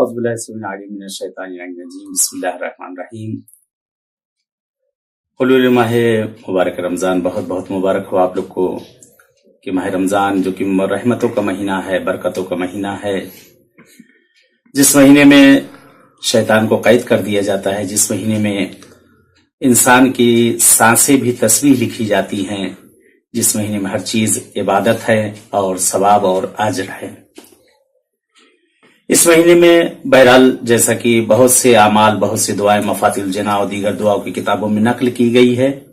बिस्मिल्लाहिर्रहमानिर्रहीम। हुलूल माह मुबारक रमज़ान बहुत बहुत मुबारक हो आप लोग को कि माह रमज़ान जो कि रहमतों का महीना है, बरकतों का महीना है, जिस महीने में शैतान को कैद कर दिया जाता है, जिस महीने में इंसान की सांसें भी तस्बीह लिखी जाती हैं, जिस महीने में हर चीज इबादत है और सवाब और अजर है। इस महीने में बहरहाल जैसा कि बहुत से आमाल, बहुत सी दुआएं मफातिल जना और दीगर दुआओं की किताबों में नकल की गई है,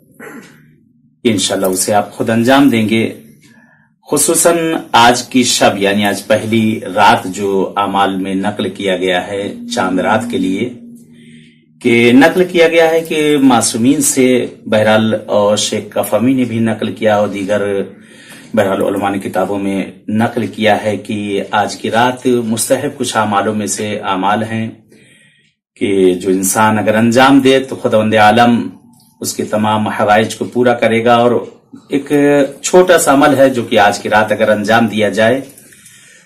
इंशाल्लाह उसे आप खुद अंजाम देंगे। खुसूसन आज की शब यानी आज पहली रात जो आमाल में नकल किया गया है चांद रात के लिए, कि नकल किया गया है कि मासूमीन से बहरहाल, और शेख कफमी ने भी नकल किया और दीगर बहरहाल उलमा ने किताबों में नकल किया है कि आज की रात मुस्तहब कुछ आमालों में से आमाल हैं कि जो इंसान अगर अंजाम दे तो खुदावंद आलम उसके तमाम हवाइज को पूरा करेगा। और एक छोटा सा अमल है जो कि आज की रात अगर अंजाम दिया जाए,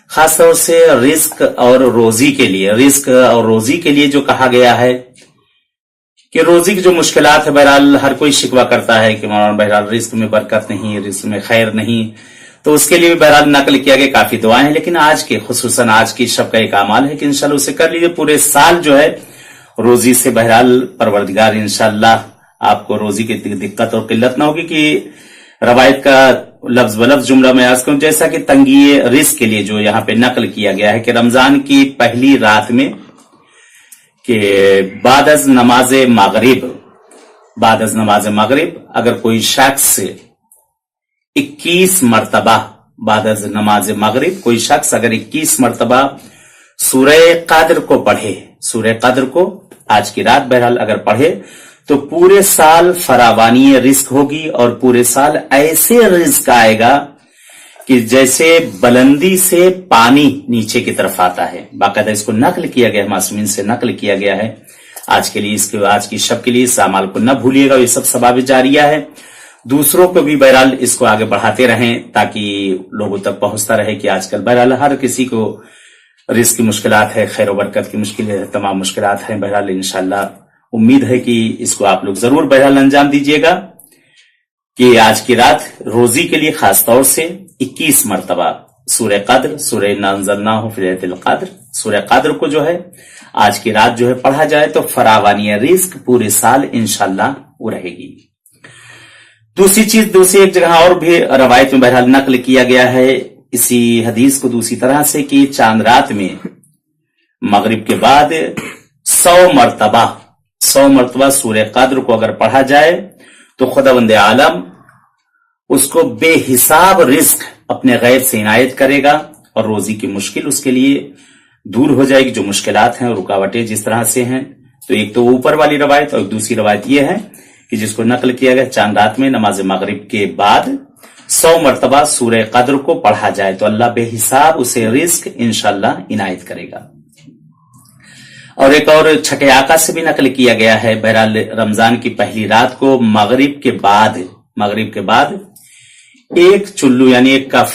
खासतौर से रिस्क और रोजी के लिए, रिस्क और रोजी के लिए जो कहा गया है कि रोजी की जो मुश्किलात है, बहरहाल हर कोई शिकवा करता है कि मौलाना बहरहाल रिस्क में बरकत नहीं, रिस्क में खैर नहीं, तो उसके लिए भी बहरहाल नकल किया गया काफी दुआएं हैं। लेकिन आज के खुसूसन आज की शब का एक अमाल है कि इंशाल्लाह उसे कर लीजिए। पूरे साल जो है रोजी से बहरहाल परवरदिगार इंशाल्लाह आपको रोजी की दिक्कत और किल्लत ना होगी। कि रवायत का लफ्ज बलफ्ज जुमला में आज कहूं, जैसा कि तंगी रिस्क के लिए जो यहाँ पे नकल किया गया है कि रमजान की पहली रात में कि बादज नमाज मगरिब अगर कोई शख्स 21 मरतबा बादज नमाज मगरिब कोई शख्स अगर 21 मरतबा सूरह कद्र को पढ़े, सूरह कद्र को आज की रात बहरहाल अगर पढ़े तो पूरे साल फरावानी रिस्क होगी और पूरे साल ऐसे रिस्क आएगा कि जैसे बुलंदी से पानी नीचे की तरफ आता है। बाकायदा इसको नकल किया गया है, मासूमीन से नकल किया गया है आज के लिए, इसके आज की शब के लिए। इस अमाल को न भूलिएगा, ये सब सवाब जारिया है। दूसरों को भी बहरहाल इसको आगे बढ़ाते रहें ताकि लोगों तक पहुंचता रहे कि आजकल बहरहाल हर किसी को रिस्क की मुश्किलात है, खैर बरकत की मुश्किल है, तमाम मुश्किलात हैं। बहरहाल इंशाल्लाह उम्मीद है कि इसको आप लोग जरूर बहरहाल अंजाम दीजिएगा कि आज की रात रोजी के लिए खास तौर से 21 मरतबा सूरह कद्र, सूरह नाज़लनाहु फी लैलतिल कद्र, सूरह कद्र को जो है आज की रात जो है पढ़ा जाए तो फरावानी रिस्क पूरे साल इंशाल्लाह वो रहेगी। दूसरी चीज, दूसरी एक जगह और भी रवायत में बहरहाल नकल किया गया है इसी हदीस को दूसरी तरह से कि चांद रात में मगरिब के बाद 100 मरतबा सूरह कद्र को अगर पढ़ा जाए तो खुदावंद आलम उसको बेहिसाब रिस्क अपने गैब से इनायत करेगा और रोजी की मुश्किल उसके लिए दूर हो जाएगी। जो मुश्किलात हैं, रुकावटें जिस तरह से हैं, तो एक तो ऊपर वाली रवायत और दूसरी रवायत यह है कि जिसको नकल किया गया चांद रात में नमाज मगरिब के बाद 100 मरतबा सूरह कद्र को पढ़ा जाए तो अल्लाह बेहिसाब उसे रिस्क इंशाल्लाह इनायत करेगा। और एक और छठे आका से भी नकल किया गया है, बहरहाल रमजान की पहली रात को मगरिब के बाद एक चुल्लू यानी एक कफ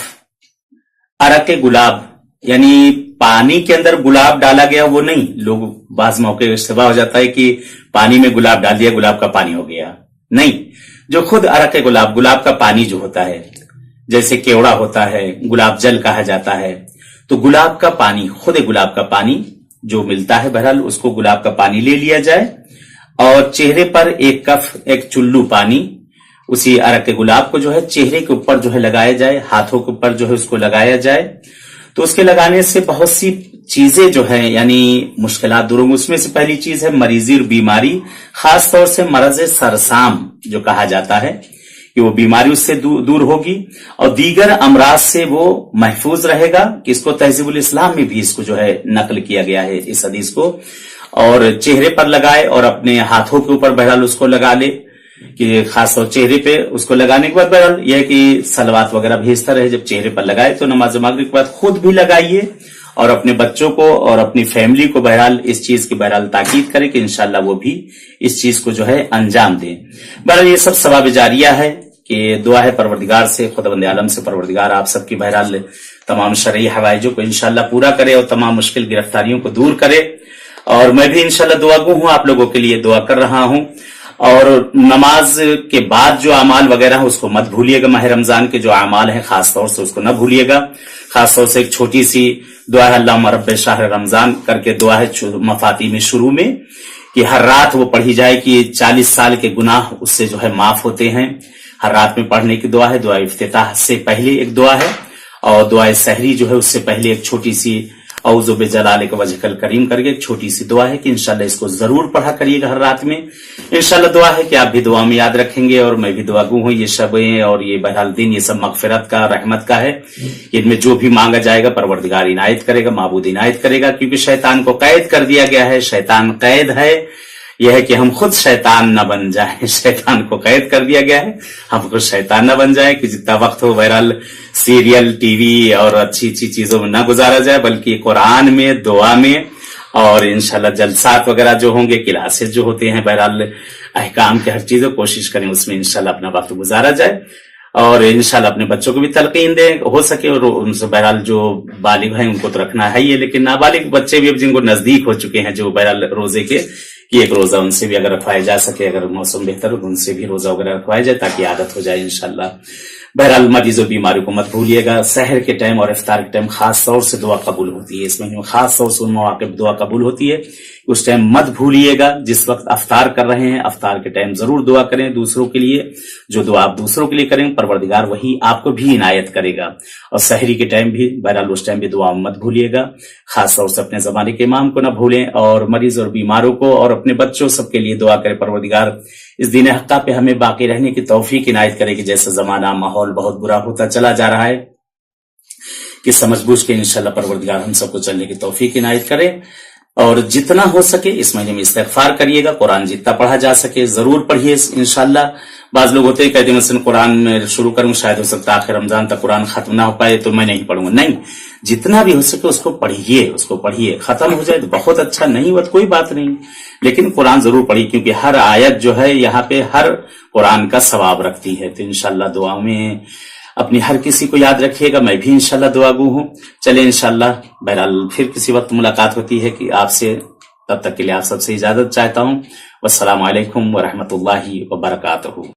अरके गुलाब यानी पानी के अंदर गुलाब डाला गया, वो नहीं, लोग बाज मौके इश्तिबाह हो जाता है कि पानी में गुलाब डाल दिया, गुलाब का पानी हो गया, नहीं, जो खुद अरके गुलाब का पानी जो होता है, जैसे केवड़ा होता है, गुलाब जल कहा जाता है, तो गुलाब का पानी, खुद गुलाब का पानी जो मिलता है, बहरहाल उसको गुलाब का पानी ले लिया जाए और चेहरे पर एक कफ, एक चुल्लू पानी उसी अरक के गुलाब को जो है चेहरे के ऊपर जो है लगाया जाए, हाथों के ऊपर जो है उसको लगाया जाए। तो उसके लगाने से बहुत सी चीजें जो है यानी मुश्किलात दूर होंगी। उसमें से पहली चीज है मरीजी और बीमारी, खास तौर से मरज सरसाम जो कहा जाता है कि वो बीमारी उससे दूर होगी और दीगर अमराज से वो महफूज रहेगा। कि इसको तहजीबुल इस्लाम में भी इसको जो है नकल किया गया है इस हदीस को, और चेहरे पर लगाए और अपने हाथों के ऊपर बहरहाल उसको लगा ले कि खासतौर चेहरे पे उसको लगाने के बाद बहरहाल यह कि सलवात वगैरह भेजता रहे। जब चेहरे पर लगाए तो नमाज मगरिब के बाद खुद भी लगाइए और अपने बच्चों को और अपनी फैमिली को बहरहाल इस चीज की बहरहाल ताकीद करे कि इंशाल्लाह वो भी इस चीज को जो है अंजाम दें। बहरहाल ये सब सवाब जारिया है कि दुआ है परवरदिगार से, खुदावंद आलम से, परवरदिगार आप सबकी बहरहाल तमाम शरई हवाइजों को इंशाल्लाह पूरा करे और तमाम मुश्किल गिरफ्तारियों को दूर करे। और मैं भी इंशाल्लाह दुआगो हूं, आप लोगों के लिए दुआ कर रहा हूं। और नमाज के बाद जो अमाल वगैरह है उसको मत भूलिएगा, माह रमजान के जो अमाल है खास तौर से उसको न भूलिएगा। खास तौर से एक छोटी सी दुआ है अल्लाहुम्मा रब्बे शहर रमजान करके दुआ है मफाती में शुरू में, कि हर रात वो पढ़ी जाए कि 40 साल के गुनाह उससे जो है माफ होते हैं। हर रात में पढ़ने की दुआ है। दुआ इफ्तिताह से पहले एक दुआ है और दुआ सहरी जो है उससे पहले एक छोटी सी औज़ु बिजलालिक वजहकल करीम करके एक छोटी सी दुआ है कि इंशाल्लाह इसको जरूर पढ़ा करिएगा हर रात में। इंशाल्लाह दुआ है कि आप भी दुआ में याद रखेंगे और मैं भी दुआगू हूं। ये शबें और ये बहरहाल दिन ये सब मगफिरत का, रहमत का है। इनमें जो भी मांगा जाएगा परवरदिगार इनायत करेगा, माबूद इनायत करेगा, क्योंकि शैतान को कैद कर दिया गया है। शैतान कैद है, यह है कि हम खुद शैतान न बन जाएं। शैतान को कैद कर दिया गया है, हम खुद शैतान न बन जाए कि जितना वक्त हो बहरहाल सीरियल, टीवी और अच्छी अच्छी चीजों में न गुजारा जाए, बल्कि कुरान में, दुआ में और इंशाल्लाह जलसात वगैरह जो होंगे, क्लासेस जो होते हैं, बहरहाल अहकाम के हर चीजों कोशिश करें उसमें इंशाल्लाह अपना वक्त गुजारा जाए। और इंशाल्लाह अपने बच्चों को भी तलकीन दें हो सके, और उनसे बहरहाल जो बालिग हैं उनको तो रखना है ही है, लेकिन नाबालिग बच्चे भी अब जिनको नजदीक हो चुके हैं जो बहरहाल रोजे के, कि एक रोजा उनसे भी अगर रखवाया जा सके, अगर मौसम बेहतर हो उनसे भी रोजा वगैरह रखवाया जाए ताकि आदत हो जाए इंशाल्लाह। बहरहाल मरीजों बीमारियों को मत भूलिएगा। सहर के टाइम और इफ्तार के टाइम खास तौर से दुआ कबूल होती है। इस महीने में खास तौर से उन मौके दुआ कबूल होती है, उस टाइम मत भूलिएगा। जिस वक्त अफ्तार कर रहे हैं, अफ्तार के टाइम जरूर दुआ करें दूसरों के लिए। जो दुआ आप दूसरों के लिए करें परवरदिगार वही आपको भी इनायत करेगा। और सहरी के टाइम भी बहरहाल उस टाइम भी दुआ मत भूलिएगा। खास तौर से अपने जमाने के इमाम को न भूलें और मरीज और बीमारों को और अपने बच्चों सबके लिए दुआ करें परवरदिगार इस दीन हक्का पे हमें बाकी रहने की तौफीक इनायत करे। कि जैसे जमाना माहौल बहुत बुरा होता चला जा रहा है, कि समझ बूझ के इंशाल्लाह परवरदिगार हम सबको चलने की तौफीक इनायत करे। और जितना हो सके इस महीने में इस्तिग़फ़ार करिएगा। कुरान जितना पढ़ा जा सके जरूर पढ़िए इंशाल्लाह। बाज लोग होते हैं कहते हैं मसलन कुरान में शुरू करूं, शायद हो सकता है आखिर रमजान तक कुरान खत्म ना हो पाए तो मैं नहीं पढ़ूंगा। नहीं, जितना भी हो सके उसको पढ़िए, उसको पढ़िए। खत्म हो जाए तो बहुत अच्छा, नहीं हुआ तो कोई बात नहीं, लेकिन कुरान जरूर पढ़िए, क्योंकि हर आयत जो है यहाँ पे हर कुरान का सवाब रखती है। तो इंशाल्लाह दुआ में अपनी हर किसी को याद रखिएगा। मैं भी इंशाल्लाह दुआगू हूँ। चले इंशाल्लाह बहरहाल फिर किसी वक्त मुलाकात होती है कि आपसे, तब तक के लिए आप सबसे इजाजत चाहता हूँ। वस्सलामु अलैकुम व रहमतुल्लाहि व बरकातहू।